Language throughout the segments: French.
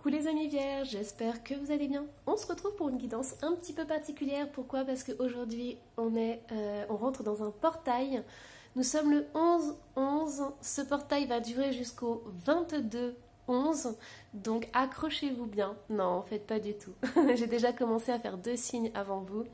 Coucou les amis vierges, j'espère que vous allez bien. On se retrouve pour une guidance un petit peu particulière. Pourquoi? Parce qu'aujourd'hui on rentre dans un portail. Nous sommes le 11-11. Ce portail va durer jusqu'au 22-11. Donc accrochez-vous bien. Non, en fait pas du tout. J'ai déjà commencé à faire 2 signes avant vous.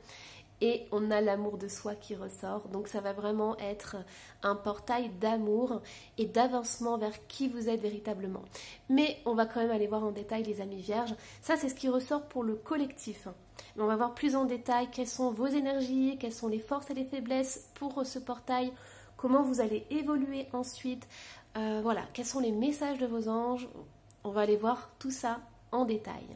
Et on a l'amour de soi qui ressort. Donc ça va vraiment être un portail d'amour et d'avancement vers qui vous êtes véritablement. Mais on va quand même aller voir en détail les amis vierges. Ça c'est ce qui ressort pour le collectif. Mais on va voir plus en détail quelles sont vos énergies, quelles sont les forces et les faiblesses pour ce portail, comment vous allez évoluer ensuite. Voilà, quels sont les messages de vos anges. On va aller voir tout ça en détail.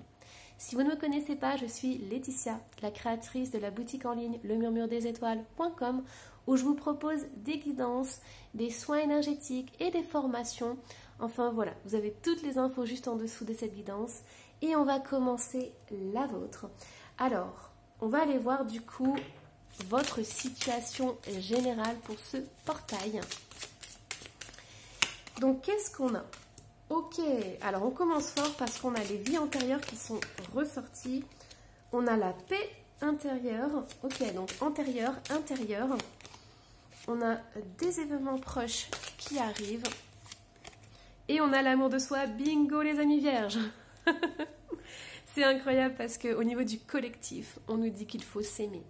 Si vous ne me connaissez pas, je suis Laetitia, la créatrice de la boutique en ligne lemurmuredésétoiles.com où je vous propose des guidances, des soins énergétiques et des formations. Enfin voilà, vous avez toutes les infos juste en dessous de cette guidance et on va commencer la vôtre. Alors, on va aller voir du coup votre situation générale pour ce portail. Donc qu'est-ce qu'on a ? Ok, alors on commence fort parce qu'on a les vies antérieures qui sont ressorties. On a la paix intérieure. Ok, donc antérieure, intérieure. On a des événements proches qui arrivent. Et on a l'amour de soi. Bingo les amis vierges. C'est incroyable parce qu'au niveau du collectif, on nous dit qu'il faut s'aimer.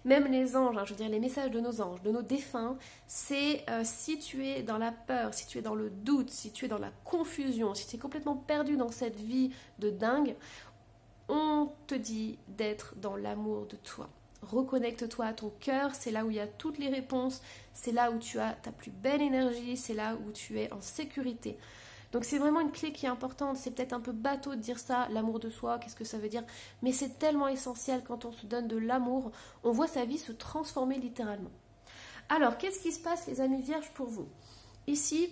Même les anges, je veux dire les messages de nos anges, de nos défunts, c'est si tu es dans la peur, si tu es dans le doute, si tu es dans la confusion, si tu es complètement perdu dans cette vie de dingue, on te dit d'être dans l'amour de toi. Reconnecte-toi à ton cœur, c'est là où il y a toutes les réponses, c'est là où tu as ta plus belle énergie, c'est là où tu es en sécurité. Donc c'est vraiment une clé qui est importante, c'est peut-être un peu bateau de dire ça, l'amour de soi, qu'est-ce que ça veut dire? Mais c'est tellement essentiel quand on se donne de l'amour, on voit sa vie se transformer littéralement. Alors, qu'est-ce qui se passe les amis vierges pour vous? Ici,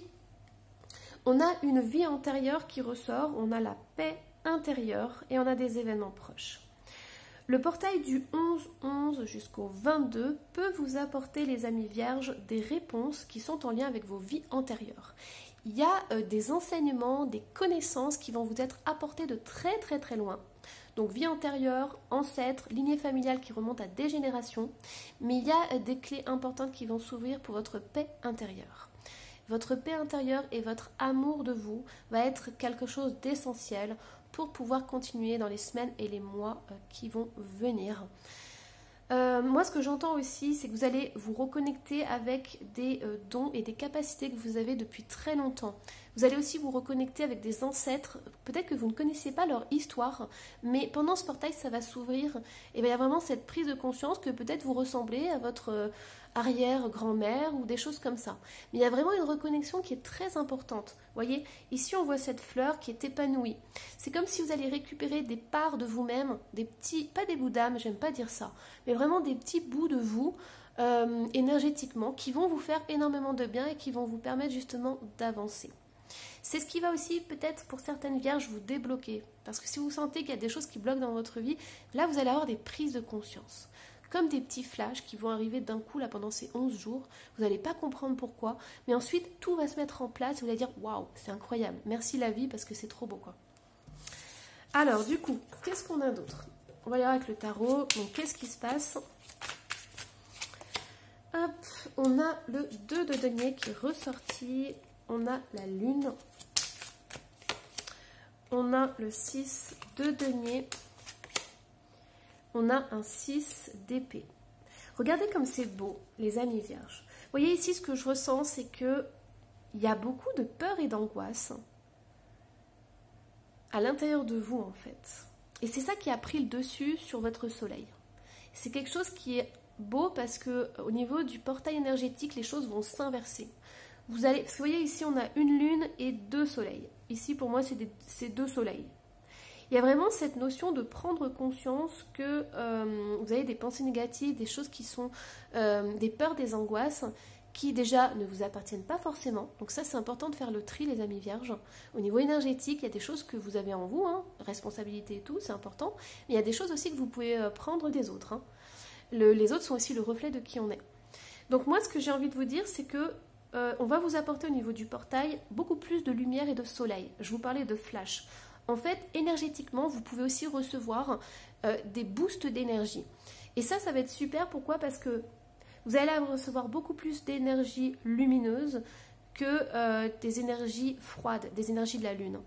on a une vie antérieure qui ressort, on a la paix intérieure et on a des événements proches. Le portail du 11-11 jusqu'au 22 peut vous apporter les amis vierges des réponses qui sont en lien avec vos vies antérieures. Il y a des enseignements, des connaissances qui vont vous être apportées de très très très loin. Donc vie antérieure, ancêtres, lignée familiale qui remonte à des générations. Mais il y a des clés importantes qui vont s'ouvrir pour votre paix intérieure. Votre paix intérieure et votre amour de vous va être quelque chose d'essentiel pour pouvoir continuer dans les semaines et les mois qui vont venir. Moi, ce que j'entends aussi, c'est que vous allez vous reconnecter avec des dons et des capacités que vous avez depuis très longtemps. Vous allez aussi vous reconnecter avec des ancêtres, peut-être que vous ne connaissiez pas leur histoire, mais pendant ce portail, ça va s'ouvrir et il y a vraiment cette prise de conscience que peut-être vous ressemblez à votre arrière-grand-mère ou des choses comme ça. Mais il y a vraiment une reconnexion qui est très importante. Vous voyez, ici on voit cette fleur qui est épanouie. C'est comme si vous allez récupérer des parts de vous-même, des petits, pas des bouts d'âme, j'aime pas dire ça, mais vraiment des petits bouts de vous énergétiquement qui vont vous faire énormément de bien et qui vont vous permettre justement d'avancer. C'est ce qui va aussi peut-être pour certaines vierges vous débloquer. Parce que si vous sentez qu'il y a des choses qui bloquent dans votre vie, là vous allez avoir des prises de conscience. Comme des petits flashs qui vont arriver d'un coup là pendant ces 11 jours. Vous n'allez pas comprendre pourquoi. Mais ensuite tout va se mettre en place et vous allez dire waouh, c'est incroyable. Merci la vie parce que c'est trop beau quoi. Alors du coup, qu'est-ce qu'on a d'autre? On va y aller avec le tarot. Donc qu'est-ce qui se passe? Hop, on a le 2 de denier qui est ressorti. On a la lune. On a le 6 de denier. On a un 6 d'épée. Regardez comme c'est beau, les amis vierges. Vous voyez ici, ce que je ressens, c'est que il y a beaucoup de peur et d'angoisse à l'intérieur de vous, en fait. Et c'est ça qui a pris le dessus sur votre soleil. C'est quelque chose qui est beau parce que au niveau du portail énergétique, les choses vont s'inverser. Vous allez, parce que vous voyez ici, on a une lune et 2 soleils. Ici, pour moi, c'est 2 soleils. Il y a vraiment cette notion de prendre conscience que vous avez des pensées négatives, des choses qui sont des peurs, des angoisses, qui déjà ne vous appartiennent pas forcément. Donc ça, c'est important de faire le tri, les amis vierges. Au niveau énergétique, il y a des choses que vous avez en vous, responsabilité et tout, c'est important. Mais il y a des choses aussi que vous pouvez prendre des autres. Les autres sont aussi le reflet de qui on est. Donc moi, ce que j'ai envie de vous dire, c'est que on va vous apporter au niveau du portail beaucoup plus de lumière et de soleil. Je vous parlais de flash. en fait, énergétiquement, vous pouvez aussi recevoir des boosts d'énergie. Et ça va être super. Pourquoi? Parce que vous allez recevoir beaucoup plus d'énergie lumineuse que des énergies froides, des énergies de la Lune.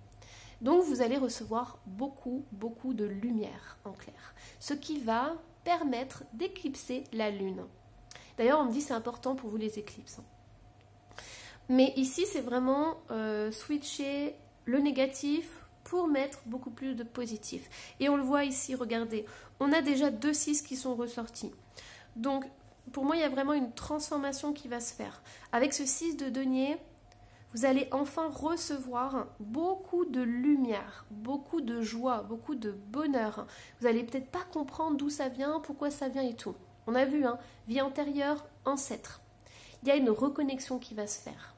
Donc, vous allez recevoir beaucoup de lumière, en clair. Ce qui va permettre d'éclipser la Lune. D'ailleurs, on me dit que c'est important pour vous les éclipses. Mais ici, c'est vraiment switcher le négatif pour mettre beaucoup plus de positif. Et on le voit ici, regardez, on a déjà 2 6 qui sont ressortis. Donc, pour moi, il y a vraiment une transformation qui va se faire. Avec ce 6 de denier, vous allez enfin recevoir beaucoup de lumière, beaucoup de joie, beaucoup de bonheur. Vous n'allez peut-être pas comprendre d'où ça vient, pourquoi ça vient et tout. On a vu, hein, vie antérieure, ancêtre. Il y a une reconnexion qui va se faire.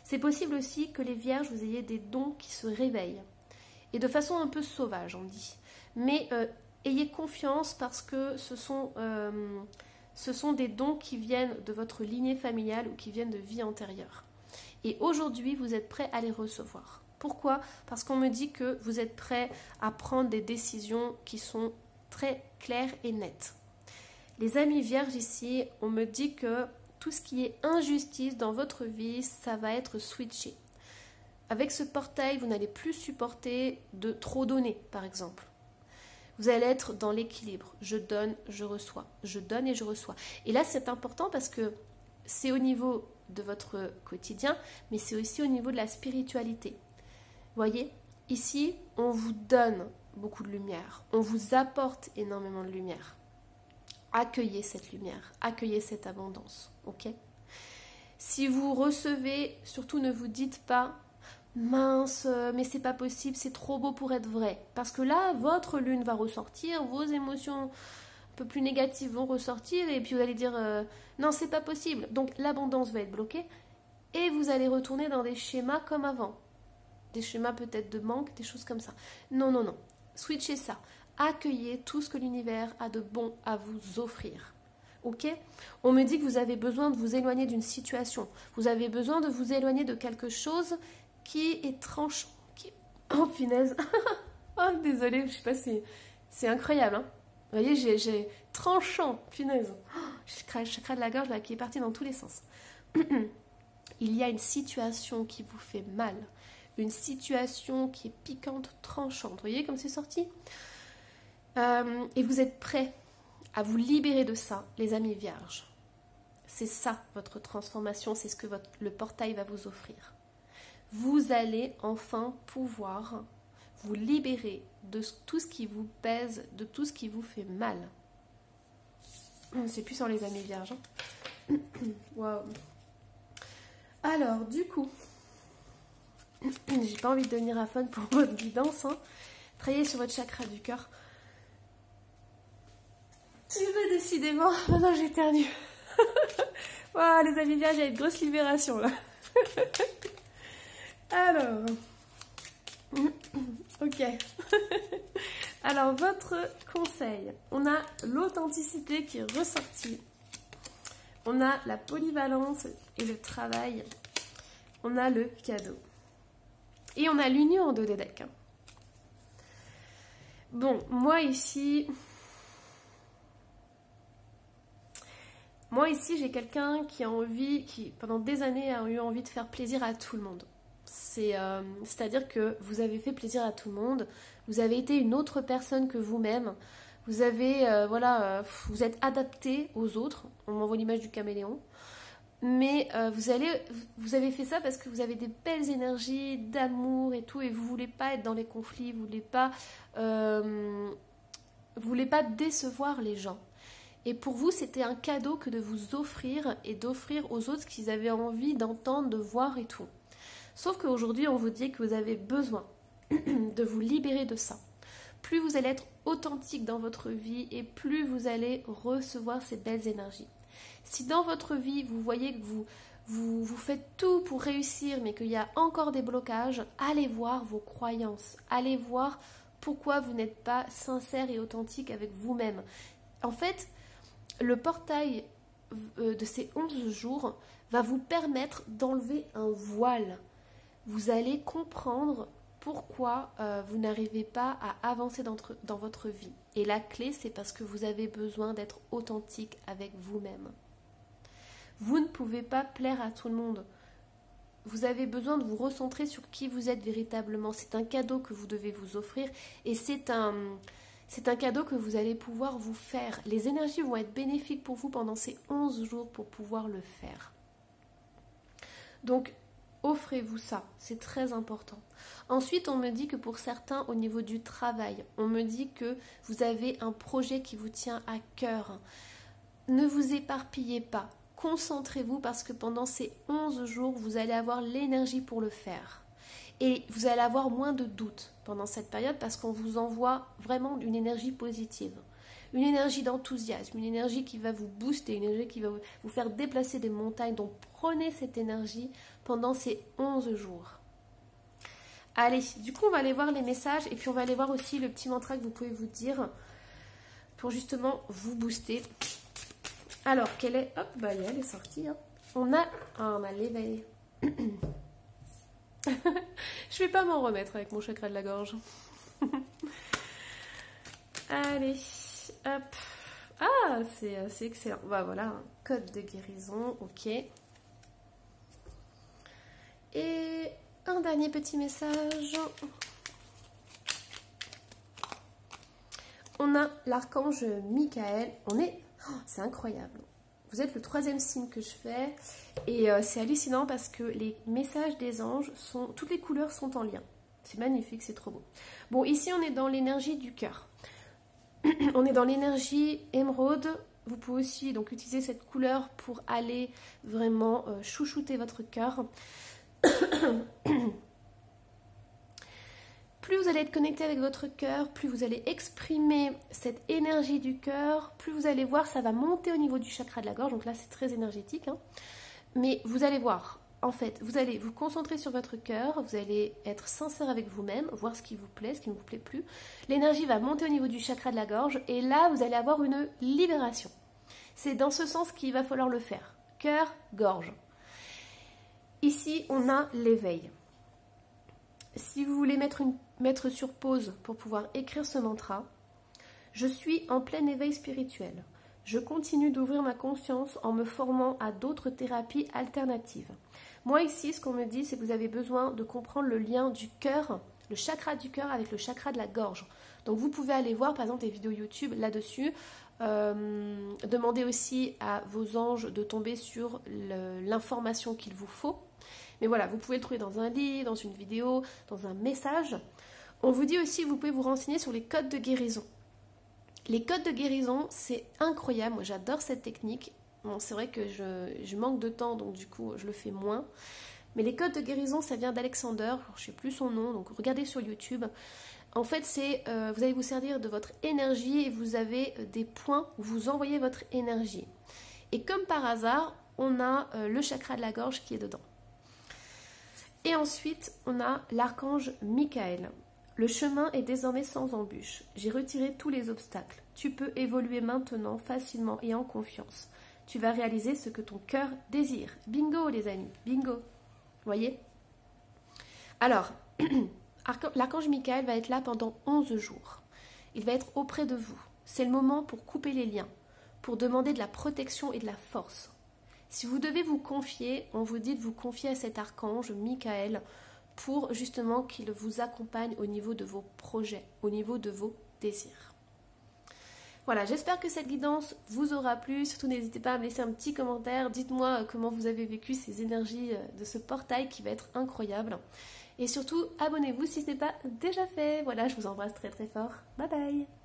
C'est possible aussi que les vierges, vous ayez des dons qui se réveillent. Et de façon un peu sauvage, on dit. Mais ayez confiance parce que ce sont des dons qui viennent de votre lignée familiale ou qui viennent de vie antérieure. Et aujourd'hui, vous êtes prêts à les recevoir. Pourquoi? Parce qu'on me dit que vous êtes prêts à prendre des décisions qui sont très claires et nettes. Les amis vierges ici, on me dit que tout ce qui est injustice dans votre vie, ça va être switché. Avec ce portail, vous n'allez plus supporter de trop donner, par exemple. Vous allez être dans l'équilibre. Je donne, je reçois. Je donne et je reçois. Et là, c'est important parce que c'est au niveau de votre quotidien, mais c'est aussi au niveau de la spiritualité. Vous voyez, ici, on vous donne beaucoup de lumière. On vous apporte énormément de lumière. Accueillez cette lumière, accueillez cette abondance, ok? Si vous recevez, surtout ne vous dites pas « mince, mais c'est pas possible, c'est trop beau pour être vrai ». Parce que là, votre lune va ressortir, vos émotions un peu plus négatives vont ressortir et puis vous allez dire « non, c'est pas possible ». Donc l'abondance va être bloquée et vous allez retourner dans des schémas comme avant. Des schémas peut-être de manque, des choses comme ça. Non, non, non, switchez ça. Accueillez tout ce que l'univers a de bon à vous offrir. Ok? On me dit que vous avez besoin de vous éloigner d'une situation. Vous avez besoin de vous éloigner de quelque chose qui est tranchant. Oh, punaise. Oh, désolée, je sais pas si... C'est incroyable, hein? Vous voyez, j'ai tranchant, punaise. Oh, chakra de la gorge là, qui est parti dans tous les sens. Il y a une situation qui vous fait mal. Une situation qui est piquante, tranchante. Vous voyez comme c'est sorti? Et vous êtes prêts à vous libérer de ça, les amis vierges. C'est ça, votre transformation, c'est ce que le portail va vous offrir. Vous allez enfin pouvoir vous libérer de tout ce qui vous pèse, de tout ce qui vous fait mal. C'est puissant, les amis vierges. Waouh. Alors, du coup, j'ai pas envie de devenir à fond pour votre guidance. Hein. Travaillez sur votre chakra du cœur. Tu veux décidément. Maintenant j'éternue. Waouh, les amis vierges, il y a une grosse libération là. Alors. Ok. Alors, votre conseil. On a l'authenticité qui est ressortie. On a la polyvalence et le travail. On a le cadeau. Et on a l'union en 2D deck. Bon, moi ici, j'ai quelqu'un qui a envie, qui pendant des années a eu envie de faire plaisir à tout le monde. C'est-à-dire que vous avez fait plaisir à tout le monde, vous avez été une autre personne que vous-même, vous avez, vous êtes adapté aux autres, on m'envoie l'image du caméléon, mais vous avez fait ça parce que vous avez des belles énergies d'amour et tout, et vous voulez pas être dans les conflits, vous voulez pas décevoir les gens. Et pour vous, c'était un cadeau que de vous offrir et d'offrir aux autres ce qu'ils avaient envie d'entendre, de voir et tout. Sauf qu'aujourd'hui, on vous dit que vous avez besoin de vous libérer de ça. Plus vous allez être authentique dans votre vie et plus vous allez recevoir ces belles énergies. Si dans votre vie, vous voyez que vous faites tout pour réussir, mais qu'il y a encore des blocages, allez voir vos croyances. Allez voir pourquoi vous n'êtes pas sincère et authentique avec vous-même. En fait, le portail de ces 11 jours va vous permettre d'enlever un voile. Vous allez comprendre pourquoi vous n'arrivez pas à avancer dans votre vie. Et la clé, c'est parce que vous avez besoin d'être authentique avec vous-même. Vous ne pouvez pas plaire à tout le monde. Vous avez besoin de vous recentrer sur qui vous êtes véritablement. C'est un cadeau que vous devez vous offrir et c'est un cadeau que vous allez pouvoir vous faire. Les énergies vont être bénéfiques pour vous pendant ces 11 jours pour pouvoir le faire. Donc, offrez-vous ça, c'est très important. Ensuite, on me dit que pour certains, au niveau du travail, on me dit que vous avez un projet qui vous tient à cœur. Ne vous éparpillez pas. Concentrez-vous parce que pendant ces 11 jours, vous allez avoir l'énergie pour le faire. Et vous allez avoir moins de doutes pendant cette période parce qu'on vous envoie vraiment une énergie positive. Une énergie d'enthousiasme, une énergie qui va vous booster, une énergie qui va vous faire déplacer des montagnes. Donc prenez cette énergie pendant ces 11 jours. Allez, du coup on va aller voir les messages et puis on va aller voir aussi le petit mantra que vous pouvez vous dire pour justement vous booster. Alors, quelle est... Hop, bah elle est sortie. Hein. On a l'éveil. Je vais pas m'en remettre avec mon chakra de la gorge. Allez, hop. Ah, c'est excellent. Bah voilà, un code de guérison, ok. Et un dernier petit message. On a l'archange Michael. On est... Oh, c'est incroyable. Vous êtes le 3e signe que je fais et c'est hallucinant parce que les messages des anges sont... Toutes les couleurs sont en lien. C'est magnifique, c'est trop beau. Bon, ici on est dans l'énergie du cœur. On est dans l'énergie émeraude. Vous pouvez aussi donc utiliser cette couleur pour aller vraiment chouchouter votre cœur. Plus vous allez être connecté avec votre cœur, plus vous allez exprimer cette énergie du cœur, plus vous allez voir, ça va monter au niveau du chakra de la gorge. Donc là, c'est très énergétique. Hein. Mais vous allez voir, en fait, vous allez vous concentrer sur votre cœur, vous allez être sincère avec vous-même, voir ce qui vous plaît, ce qui ne vous plaît plus. L'énergie va monter au niveau du chakra de la gorge et là, vous allez avoir une libération. C'est dans ce sens qu'il va falloir le faire. Cœur, gorge. Ici, on a l'éveil. Si vous voulez mettre sur pause pour pouvoir écrire ce mantra, je suis en plein éveil spirituel. Je continue d'ouvrir ma conscience en me formant à d'autres thérapies alternatives. Moi ici, ce qu'on me dit, c'est que vous avez besoin de comprendre le lien du cœur, le chakra du cœur avec le chakra de la gorge. Donc vous pouvez aller voir par exemple des vidéos YouTube là-dessus. Demandez aussi à vos anges de tomber sur l'information qu'il vous faut. Mais voilà, vous pouvez le trouver dans un livre, dans une vidéo, dans un message. On vous dit aussi que vous pouvez vous renseigner sur les codes de guérison. Les codes de guérison, c'est incroyable. Moi, j'adore cette technique. Bon, c'est vrai que je manque de temps, donc du coup, je le fais moins. Mais les codes de guérison, ça vient d'Alexander. Je ne sais plus son nom, donc regardez sur YouTube. En fait, vous allez vous servir de votre énergie et vous avez des points où vous envoyez votre énergie. Et comme par hasard, on a le chakra de la gorge qui est dedans. Et ensuite, on a l'archange Michael. Le chemin est désormais sans embûche. J'ai retiré tous les obstacles. Tu peux évoluer maintenant facilement et en confiance. Tu vas réaliser ce que ton cœur désire. Bingo les amis, bingo. Vous voyez? Alors, l'archange Michael va être là pendant 11 jours. Il va être auprès de vous. C'est le moment pour couper les liens, pour demander de la protection et de la force. Si vous devez vous confier, on vous dit de vous confier à cet archange, Michael, pour justement qu'il vous accompagne au niveau de vos projets, au niveau de vos désirs. Voilà, j'espère que cette guidance vous aura plu. Surtout, n'hésitez pas à me laisser un petit commentaire. Dites-moi comment vous avez vécu ces énergies de ce portail qui va être incroyable. Et surtout, abonnez-vous si ce n'est pas déjà fait. Voilà, je vous embrasse très très fort. Bye bye.